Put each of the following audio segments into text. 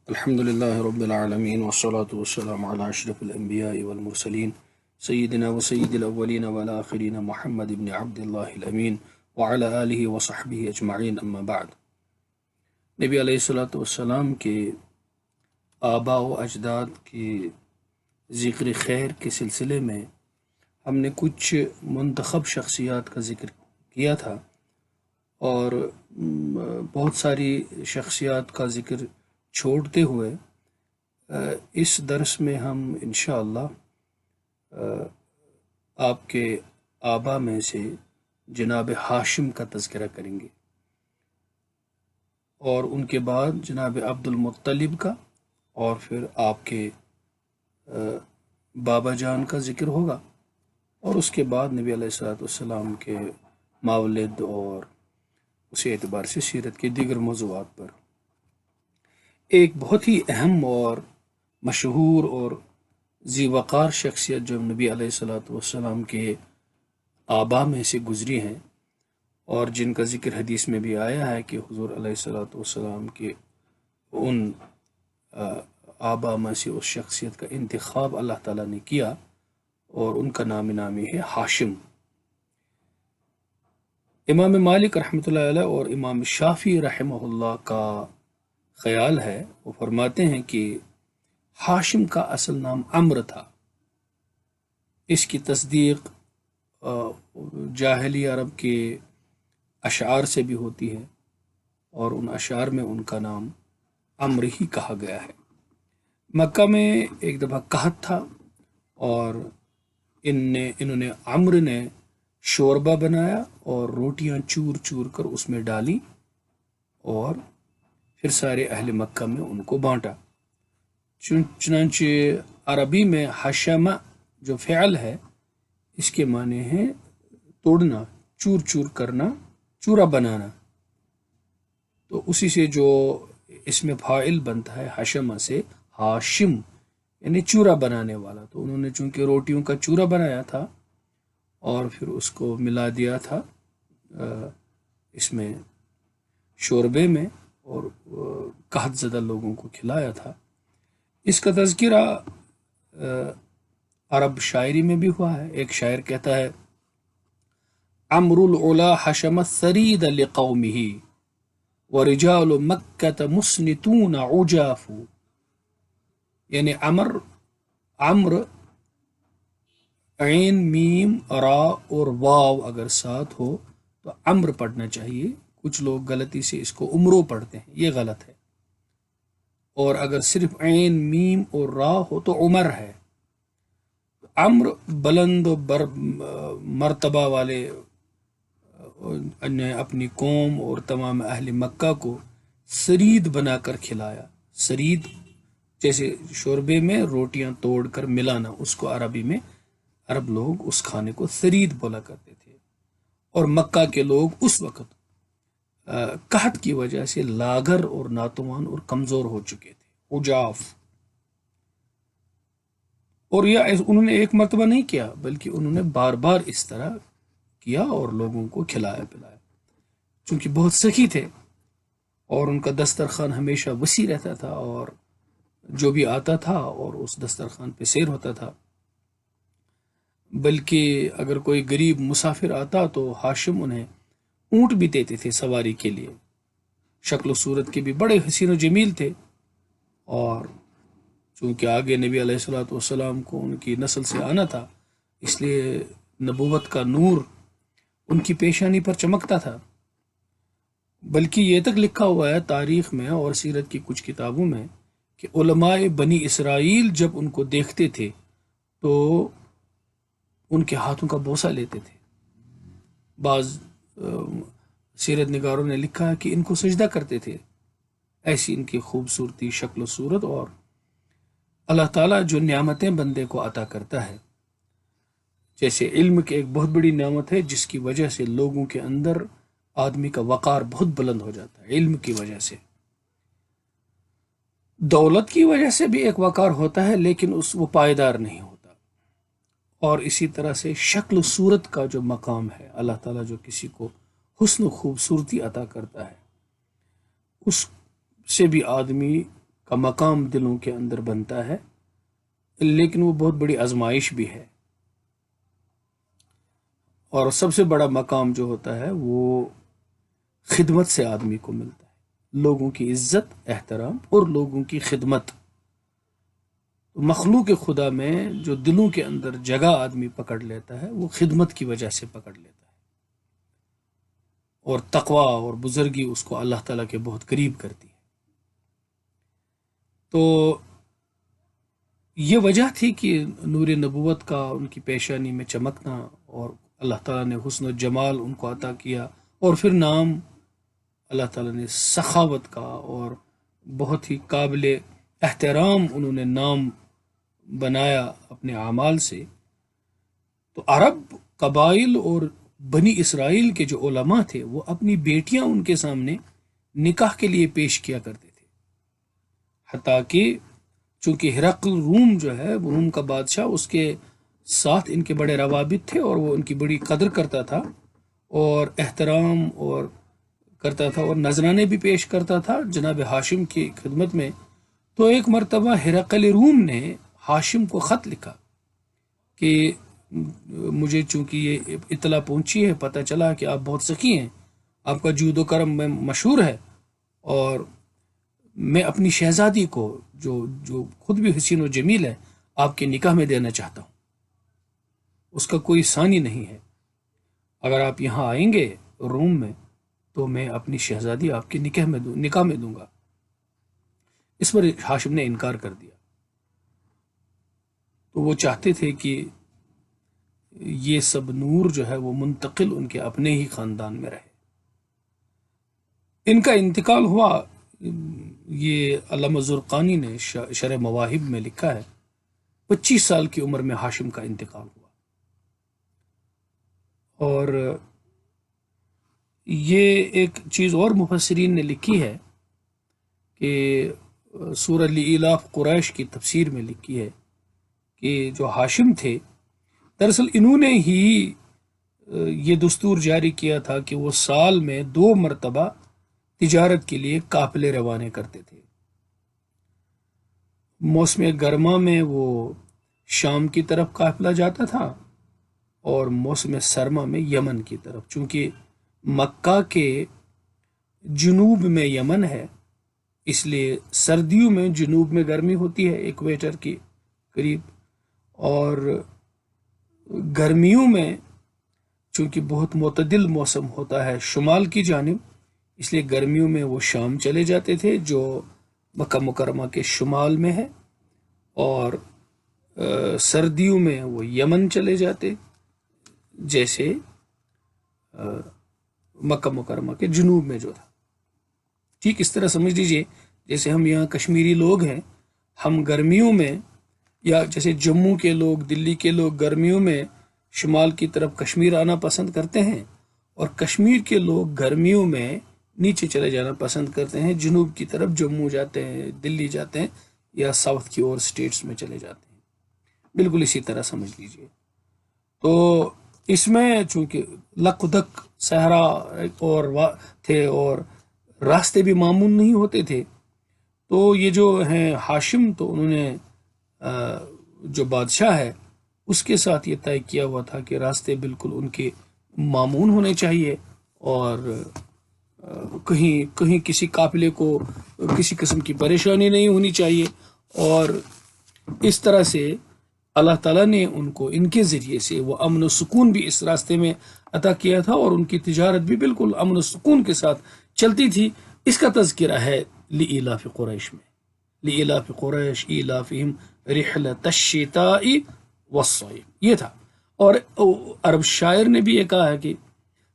الحمد لله رب العالمين والصلاة والسلام على أشرف الأنبياء والمرسلين سيدنا وسيد الأولين والآخرين محمد بن عبد الله الأمين وعلى آله وصحبه أجمعين أما بعد. نبی علیہ الصلوۃ والسلام کے آباء و اجداد کے ذکر خیر کے سلسلے میں ہم نے کچھ منتخب شخصیات کا ذکر کیا تھا اور بہت ساری شخصیات کا ذکر چھوڑتے ہوئے اس درس میں ہم انشاءاللہ آپ کے آبا میں سے جناب ہاشم کا تذکرہ کریں گے اور ان کے بعد جناب عبد المطلب کا اور پھر آپ کے بابا جان کا ذکر ہوگا اور اس کے بعد نبی علیہ الصلوۃ والسلام کے مولد اور اسی اعتبار سے سیرت کے دیگر موضوعات پر ایک بہت ہی اہم اور مشہور اور ذی وقار شخصیت جو نبی علیہ الصلوۃ والسلام کے آبا میں سے گزری ہیں اور جن کا ذکر حدیث میں بھی آیا ہے کہ حضور علیہ الصلوۃ والسلام کے ان آبا میں سے اس شخصیت کا انتخاب اللہ تعالیٰ نے کیا اور ان کا نامی ہے ہاشم. امام مالک رحمۃ اللہ علیہ اور امام شافعی رحمہ اللہ کا خیال ہے، وہ فرماتے ہیں کہ ہاشم کا اصل نام عمر تھا. اس کی تصدیق جاہلی عرب کے اشعار سے بھی ہوتی ہے اور ان اشعار میں ان کا نام عمر ہی کہا گیا ہے. مکہ میں ایک دفعہ قحط تھا اور انہوں نے عمر نے شوربہ بنایا اور روٹیاں چور چور کر اس میں ڈالی اور پھر سارے اہل مکہ میں ان کو بانٹا. چنانچہ عربی میں حشمہ جو فعل ہے اس کے معنی ہے توڑنا، چور چور کرنا، چورا بنانا. تو اسی سے جو اس میں فاعل بنتا ہے حشمہ سے ہاشم یعنی چورا بنانے والا. تو انہوں نے چونکہ روٹیوں کا چورا بنایا تھا اور پھر اس کو ملا دیا تھا اس میں شوربے میں اور قحط زدہ لوگوں کو کھلایا تھا. اس کا تذکرہ عرب شاعری میں بھی ہوا ہے. ایک شاعر کہتا ہے عمرو العلا حشم الثرید لقومه ورجال مکہ مسنتون عجاف. یعنی عمر عین میم را اور واو اگر ساتھ ہو تو عمر پڑھنا چاہیے. کچھ لوگ غلطی سے اس کو عمرو پڑھتے ہیں، یہ غلط ہے. اور اگر صرف عین میم اور را ہو تو عمر ہے. عمر بلند و مرتبہ والے نے اپنی قوم اور تمام اہل مکہ کو سرید بنا کر کھلایا. سرید جیسے شوربے میں روٹیاں توڑ کر ملانا، اس کو عربی میں عرب لوگ اس کھانے کو سرید بولا کرتے تھے. اور مکہ کے لوگ اس وقت قحط کی وجہ سے لاغر اور ناتوان اور کمزور ہو چکے تھے، عجاف. اور یہ انہوں نے ایک مرتبہ نہیں کیا بلکہ انہوں نے بار بار اس طرح کیا اور لوگوں کو کھلایا پلایا. چونکہ بہت سخی تھے اور ان کا دسترخوان ہمیشہ وسیع رہتا تھا اور جو بھی آتا تھا اور اس دسترخوان پہ سیر ہوتا تھا. بلکہ اگر کوئی غریب مسافر آتا تو ہاشم انہیں اونٹ بھی دیتے تھے سواری کے لیے. شکل و صورت کے بھی بڑے حسین و جمیل تھے اور چونکہ آگے نبی علیہ الصلوۃ والسلام کو ان کی نسل سے آنا تھا اس لیے نبوت کا نور ان کی پیشانی پر چمکتا تھا. بلکہ یہ تک لکھا ہوا ہے تاریخ میں اور سیرت کی کچھ کتابوں میں کہ علماء بنی اسرائیل جب ان کو دیکھتے تھے تو ان کے ہاتھوں کا بوسہ لیتے تھے. بعض سیرت نگاروں نے لکھا ہے کہ ان کو سجدہ کرتے تھے، ایسی ان کی خوبصورتی، شکل و صورت. اور اللہ تعالیٰ جو نعمتیں بندے کو عطا کرتا ہے، جیسے علم کی ایک بہت بڑی نعمت ہے جس کی وجہ سے لوگوں کے اندر آدمی کا وقار بہت بلند ہو جاتا ہے. علم کی وجہ سے، دولت کی وجہ سے بھی ایک وقار ہوتا ہے لیکن وہ پائیدار نہیں ہوتا. اور اسی طرح سے شکل و صورت کا جو مقام ہے، اللہ تعالیٰ جو کسی کو حسن و خوبصورتی عطا کرتا ہے اس سے بھی آدمی کا مقام دلوں کے اندر بنتا ہے، لیکن وہ بہت بڑی آزمائش بھی ہے۔ اور سب سے بڑا مقام جو ہوتا ہے وہ خدمت سے آدمی کو ملتا ہے، لوگوں کی عزت، احترام اور لوگوں کی خدمت۔ مخلوق خدا میں جو دلوں کے اندر جگہ آدمی پکڑ لیتا ہے وہ خدمت کی وجہ سے پکڑ لیتا ہے، اور تقوی اور بزرگی اس کو اللہ تعالیٰ کے بہت قریب کرتی ہے۔ تو یہ وجہ تھی کہ نور نبوت کا ان کی پیشانی میں چمکنا، اور اللہ تعالیٰ نے حسن و جمال ان کو عطا کیا، اور پھر نام اللہ تعالیٰ نے سخاوت کا اور بہت ہی قابل احترام انہوں نے نام بنایا اپنے اعمال سے۔ تو عرب قبائل اور بنی اسرائیل کے جو علماء تھے وہ اپنی بیٹیاں ان کے سامنے نکاح کے لیے پیش کیا کرتے تھے، حتیٰ کہ چونکہ ہرقل روم جو ہے، روم کا بادشاہ، اس کے ساتھ ان کے بڑے روابط تھے اور وہ ان کی بڑی قدر کرتا تھا اور احترام اور کرتا تھا، اور نذرانے بھی پیش کرتا تھا جناب ہاشم کی خدمت میں۔ تو ایک مرتبہ ہرقل روم نے ہاشم کو خط لکھا کہ مجھے چونکہ یہ اطلاع پہنچی ہے، پتہ چلا کہ آپ بہت سخی ہیں، آپ کا جود و کرم میں مشہور ہے، اور میں اپنی شہزادی کو جو خود بھی حسین و جمیل ہے آپ کے نکاح میں دینا چاہتا ہوں، اس کا کوئی ثانی نہیں ہے، اگر آپ یہاں آئیں گے روم میں تو میں اپنی شہزادی آپ کے نکاح میں دوں گا۔ اس پر ہاشم نے انکار کر دیا۔ تو وہ چاہتے تھے کہ یہ سب نور جو ہے وہ منتقل ان کے اپنے ہی خاندان میں رہے۔ ان کا انتقال ہوا، یہ علامہ زرقانی نے شرح مواہب میں لکھا ہے، 25 سال کی عمر میں ہاشم کا انتقال ہوا۔ اور یہ ایک چیز اور مفسرین نے لکھی ہے کہ سورہ لإلاف قریش کی تفسیر میں لکھی ہے کہ جو ہاشم تھے، دراصل انہوں نے ہی یہ دستور جاری کیا تھا کہ وہ سال میں 2 مرتبہ تجارت کے لیے قافلے روانے کرتے تھے۔ موسم گرما میں وہ شام کی طرف قافلہ جاتا تھا، اور موسم سرما میں یمن کی طرف، چونکہ مکہ کے جنوب میں یمن ہے، اس لیے سردیوں میں جنوب میں گرمی ہوتی ہے ایکویٹر کے قریب، اور گرمیوں میں چونکہ بہت معتدل موسم ہوتا ہے شمال کی جانب، اس لیے گرمیوں میں وہ شام چلے جاتے تھے جو مکہ مکرمہ کے شمال میں ہے، اور سردیوں میں وہ یمن چلے جاتے، جیسے مکہ مکرمہ کے جنوب میں جو تھا۔ ٹھیک اس طرح سمجھ لیجئے جیسے ہم یہاں کشمیری لوگ ہیں، ہم گرمیوں میں، یا جیسے جموں کے لوگ، دلی کے لوگ گرمیوں میں شمال کی طرف کشمیر آنا پسند کرتے ہیں، اور کشمیر کے لوگ گرمیوں میں نیچے چلے جانا پسند کرتے ہیں، جنوب کی طرف جموں جاتے ہیں، دلی جاتے ہیں، یا ساؤتھ کی اور سٹیٹس میں چلے جاتے ہیں۔ بالکل اسی طرح سمجھ لیجئے۔ تو اس میں چونکہ لک دک صحرا اور تھے اور راستے بھی معمول نہیں ہوتے تھے، تو یہ جو ہیں ہاشم، تو انہوں نے جو بادشاہ ہے اس کے ساتھ یہ طے کیا ہوا تھا کہ راستے بالکل ان کے معمول ہونے چاہیے، اور کہیں کسی قافلے کو کسی قسم کی پریشانی نہیں ہونی چاہیے، اور اس طرح سے اللہ تعالیٰ نے ان کو ان کے ذریعے سے وہ امن و سکون بھی اس راستے میں عطا کیا تھا، اور ان کی تجارت بھی بالکل امن و سکون کے ساتھ چلتی تھی۔ اس کا تذکرہ ہے لإلاف قریش میں، لإلاف قریش إیلافہم رحلۃ الشتاء والصیف، یہ تھا۔ اور عرب شاعر نے بھی یہ کہا ہے کہ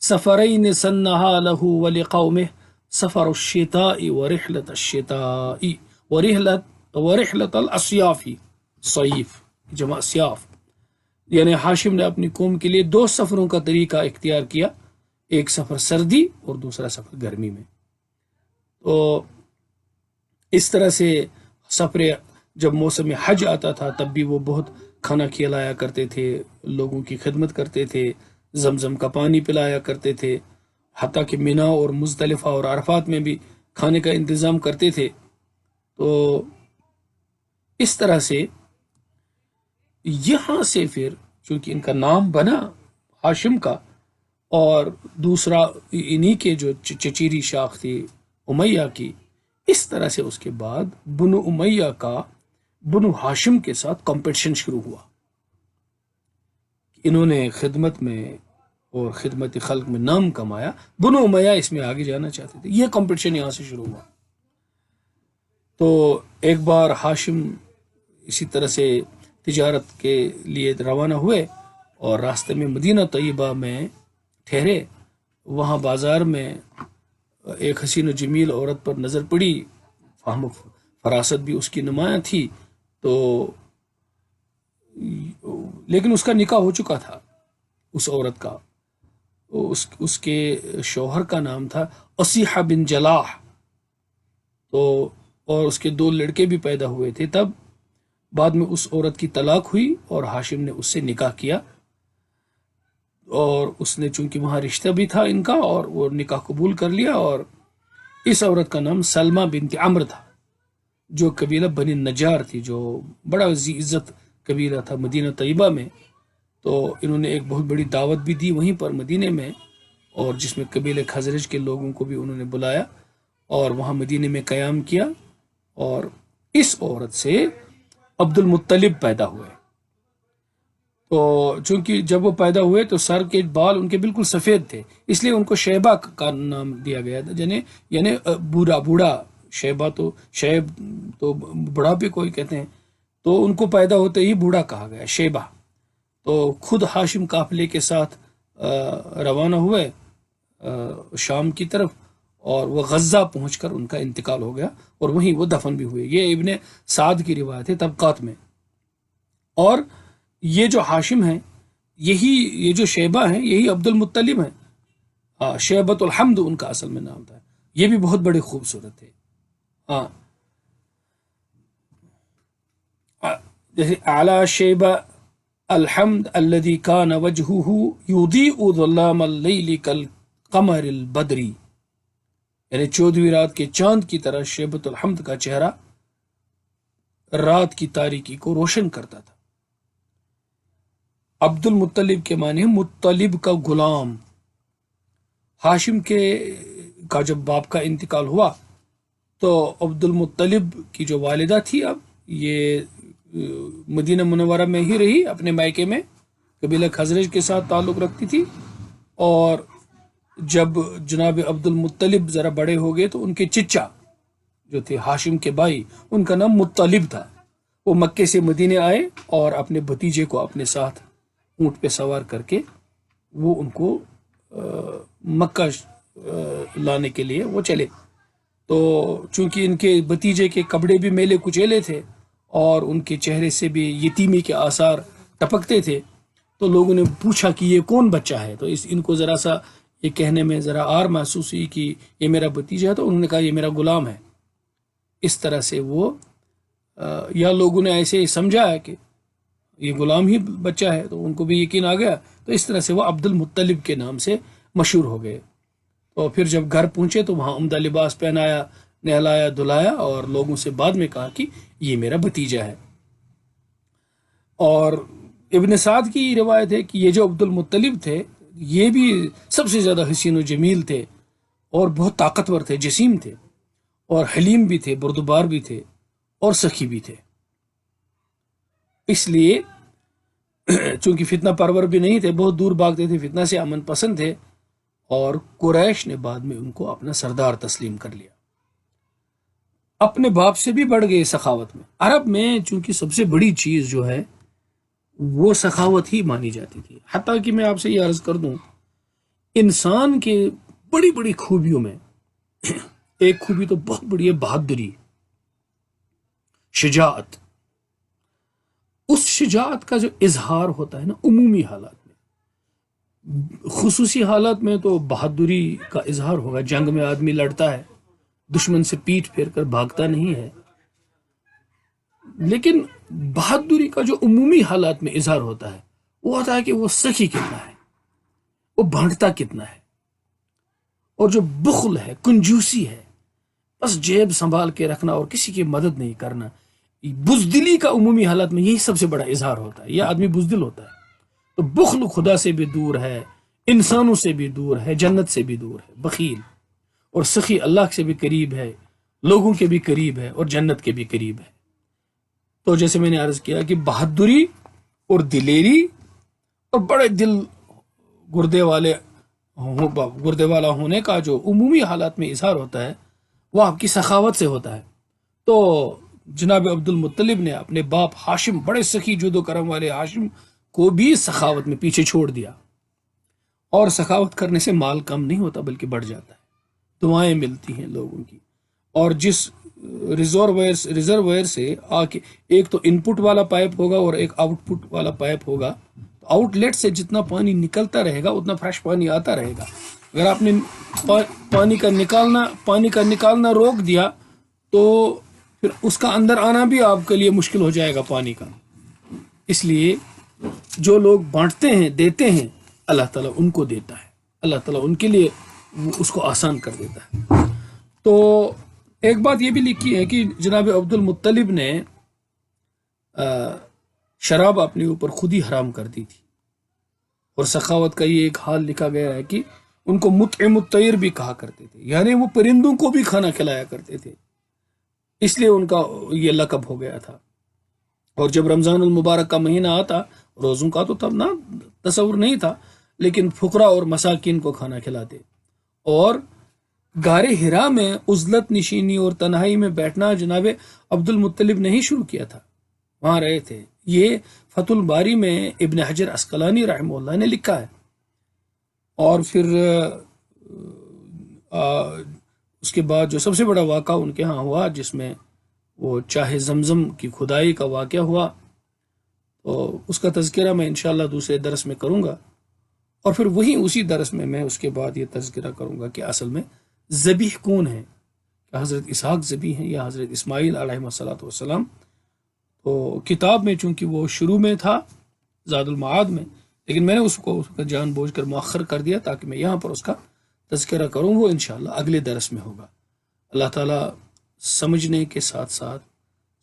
سفرین سنہا لہ ولقومہ، سفر الشتاء ورحلۃ الشتاء ورحلۃ الاصیاف، صیف جمع سیاف، یعنی ہاشم نے اپنی قوم کے لیے 2 سفروں کا طریقہ اختیار کیا، ایک سفر سردی اور دوسرا سفر گرمی میں۔ تو اس طرح سے سفر، جب موسم حج آتا تھا تب بھی وہ بہت کھانا کھلایا کرتے تھے، لوگوں کی خدمت کرتے تھے، زمزم کا پانی پلایا کرتے تھے، حتیٰ کہ مینا اور مزدلفہ اور عرفات میں بھی کھانے کا انتظام کرتے تھے۔ تو اس طرح سے یہاں سے پھر چونکہ ان کا نام بنا ہاشم کا، اور دوسرا انہی کے جو چچیری شاخ تھی امیہ کی، اس طرح سے اس کے بعد بنو امیہ کا بنو ہاشم کے ساتھ کمپٹیشن شروع ہوا۔ انہوں نے خدمت میں اور خدمت خلق میں نام کمایا، بنو امیہ اس میں آگے جانا چاہتے تھے، یہ کمپٹیشن یہاں سے شروع ہوا۔ تو ایک بار ہاشم اسی طرح سے تجارت کے لیے روانہ ہوئے اور راستے میں مدینہ طیبہ میں ٹھہرے، وہاں بازار میں ایک حسین و جمیل عورت پر نظر پڑی، فہم و فراست بھی اس کی نمایاں تھی، تو لیکن اس کا نکاح ہو چکا تھا اس عورت کا، اس کے شوہر کا نام تھا اسیحہ بن جلاح، تو اور اس کے 2 لڑکے بھی پیدا ہوئے تھے۔ تب بعد میں اس عورت کی طلاق ہوئی اور ہاشم نے اس سے نکاح کیا، اور اس نے چونکہ وہاں رشتہ بھی تھا ان کا، اور وہ نکاح قبول کر لیا، اور اس عورت کا نام سلمہ بنت عمرو تھا، جو قبیلہ بنی نجار تھی، جو بڑا ذی عزت قبیلہ تھا مدینہ طیبہ میں۔ تو انہوں نے ایک بہت بڑی دعوت بھی دی وہیں پر مدینے میں، اور جس میں قبیلہ خزرج کے لوگوں کو بھی انہوں نے بلایا اور وہاں مدینے میں قیام کیا، اور اس عورت سے عبد المطلب پیدا ہوئے۔ تو چونکہ جب وہ پیدا ہوئے تو سر کے بال ان کے بالکل سفید تھے، اس لیے ان کو شیبہ کا نام دیا گیا تھا، یعنی بوڑھا شیبہ، تو شیب تو بڑھاپے کو ہی کہتے ہیں، تو ان کو پیدا ہوتے ہی بوڑھا کہا گیا، شیبہ۔ تو خود ہاشم قافلے کے ساتھ روانہ ہوئے شام کی طرف، اور وہ غزہ پہنچ کر ان کا انتقال ہو گیا اور وہیں وہ دفن بھی ہوئے۔ یہ ابن سعد کی روایت ہے طبقات میں۔ اور یہ جو ہاشم ہیں، یہ جو شیبہ ہیں، یہی عبد المطلب ہیں، شیبۃ الحمد ان کا اصل میں نام تھا۔ یہ بھی بہت بڑے خوبصورت تھے۔ جیسے اعلی شیبہ الحمد الذي كان وجهه يضيء ظلام الليل كالقمر البدری، یعنی 14ویں رات کے چاند کی طرح شیبۃ الحمد کا چہرہ رات کی تاریکی کو روشن کرتا تھا۔ عبد المطلب کے معنی مطلب کا غلام۔ ہاشم کا جب باپ کا انتقال ہوا تو عبد المطلب کی جو والدہ تھی، اب یہ مدینہ منورہ میں ہی رہی، اپنے مائکے میں قبیلہ خزرج کے ساتھ تعلق رکھتی تھی، اور جب جناب عبد المطلب ذرا بڑے ہو گئے تو ان کے چچا جو تھے ہاشم کے بھائی، ان کا نام مطلب تھا، وہ مکے سے مدینے آئے اور اپنے بھتیجے کو اپنے ساتھ اونٹ پہ سوار کر کے وہ ان کو مکہ لانے کے لیے وہ چلے۔ تو چونکہ ان کے بھتیجے کے کپڑے بھی میلے کچیلے تھے اور ان کے چہرے سے بھی یتیمی کے آثار ٹپکتے تھے، تو لوگوں نے پوچھا کہ یہ کون بچہ ہے، تو ان کو ذرا سا یہ کہنے میں ذرا آر محسوس ہوئی کہ یہ میرا بھتیجا ہے، تو انہوں نے کہا یہ میرا غلام ہے۔ اس طرح سے وہ یا لوگوں نے ایسے ہی سمجھا ہے کہ یہ غلام ہی بچہ ہے، تو ان کو بھی یقین آ گیا، تو اس طرح سے وہ عبد المطلب کے نام سے مشہور ہو گئے۔ اور پھر جب گھر پہنچے تو وہاں عمدہ لباس پہنایا، نہلایا دھلایا، اور لوگوں سے بعد میں کہا کہ یہ میرا بھتیجا ہے۔ اور ابن سعد کی روایت ہے کہ یہ جو عبد المطلب تھے، یہ بھی سب سے زیادہ حسین و جمیل تھے اور بہت طاقتور تھے، جسیم تھے، اور حلیم بھی تھے، بردبار بھی تھے، اور سخی بھی تھے۔ اس لیے چونکہ فتنہ پرور بھی نہیں تھے، بہت دور بھاگتے تھے، فتنہ سے امن پسند تھے، اور قریش نے بعد میں ان کو اپنا سردار تسلیم کر لیا۔ اپنے باپ سے بھی بڑھ گئے سخاوت میں۔ عرب میں چونکہ سب سے بڑی چیز جو ہے وہ سخاوت ہی مانی جاتی تھی، حتیٰ کہ میں آپ سے یہ عرض کر دوں، انسان کے بڑی بڑی خوبیوں میں ایک خوبی تو بہت بڑی ہے، بہادری، شجاعت۔ اس شجاعت کا جو اظہار ہوتا ہے نا عمومی حالات میں، خصوصی حالات میں تو بہادری کا اظہار ہوگا، جنگ میں آدمی لڑتا ہے، دشمن سے پیٹھ پھیر کر بھاگتا نہیں ہے، لیکن بہادری کا جو عمومی حالات میں اظہار ہوتا ہے وہ ہوتا ہے کہ وہ سخی کتنا ہے، وہ بانٹتا کتنا ہے، اور جو بخل ہے، کنجوسی ہے، بس جیب سنبھال کے رکھنا اور کسی کی مدد نہیں کرنا. بزدلی کا عمومی حالت میں یہی سب سے بڑا اظہار ہوتا ہے. یہ آدمی بزدل ہوتا ہے. تو بخل خدا سے بھی دور ہے، انسانوں سے بھی دور ہے، جنت سے بھی دور ہے. بخیل اور سخی اللہ سے بھی قریب ہے، لوگوں کے بھی قریب ہے اور جنت کے بھی قریب ہے. تو جیسے میں نے عرض کیا کہ بہادری اور دلیری اور بڑے دل گردے والا ہونے کا جو عمومی حالات میں اظہار ہوتا ہے وہ آپ کی سخاوت سے ہوتا ہے. تو جناب عبد المطلب نے اپنے باپ ہاشم، بڑے سخی جود و کرم والے ہاشم کو بھی سخاوت میں پیچھے چھوڑ دیا. اور سخاوت کرنے سے مال کم نہیں ہوتا بلکہ بڑھ جاتا ہے، دعائیں ملتی ہیں لوگوں کی. اور جس ریزروائر سے آ کے ایک تو ان پٹ والا پائپ ہوگا اور ایک آؤٹ پٹ والا پائپ ہوگا، تو آؤٹ لیٹ سے جتنا پانی نکلتا رہے گا اتنا فریش پانی آتا رہے گا. اگر آپ نے پانی کا نکالنا روک دیا تو پھر اس کا اندر آنا بھی آپ کے لیے مشکل ہو جائے گا پانی کا. اس لیے جو لوگ بانٹتے ہیں، دیتے ہیں، اللہ تعالیٰ ان کو دیتا ہے، اللہ تعالیٰ ان کے لیے اس کو آسان کر دیتا ہے. تو ایک بات یہ بھی لکھی ہے کہ جناب عبد المطلب نے شراب اپنے اوپر خود ہی حرام کر دی تھی. اور سخاوت کا یہ ایک حال لکھا گیا ہے کہ ان کو مطعم الطیر بھی کہا کرتے تھے، یعنی وہ پرندوں کو بھی کھانا کھلایا کرتے تھے، اس لیے ان کا یہ لقب ہو گیا تھا. اور جب رمضان المبارک کا مہینہ آتا، روزوں کا تو تب نہ تصور نہیں تھا، لیکن فقراء اور مساکین کو کھانا کھلاتے. اور غار حرا میں عزلت نشینی اور تنہائی میں بیٹھنا جناب عبد المطلب نے ہی شروع کیا تھا، وہاں رہے تھے. یہ فتح الباری میں ابن حجر عسقلانی رحمہ اللہ نے لکھا ہے. اور پھر اس کے بعد جو سب سے بڑا واقعہ ان کے ہاں ہوا، جس میں وہ چاہے زمزم کی کھدائی کا واقعہ ہوا، تو اس کا تذکرہ میں انشاءاللہ دوسرے درس میں کروں گا. اور پھر اسی درس میں اس کے بعد یہ تذکرہ کروں گا کہ اصل میں ذبیح کون ہے، کہ حضرت اسحاق ذبیح ہیں یا حضرت اسماعیل علیہ السلام. تو کتاب میں چونکہ وہ شروع میں تھا زاد المعاد میں، لیکن میں نے اس کو جان بوجھ کر مؤخر کر دیا تاکہ میں یہاں پر اس کا تذکرہ کروں. وہ انشاءاللہ اگلے درس میں ہوگا. اللہ تعالیٰ سمجھنے کے ساتھ ساتھ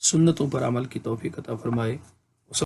سنتوں پر عمل کی توفیق عطا فرمائے.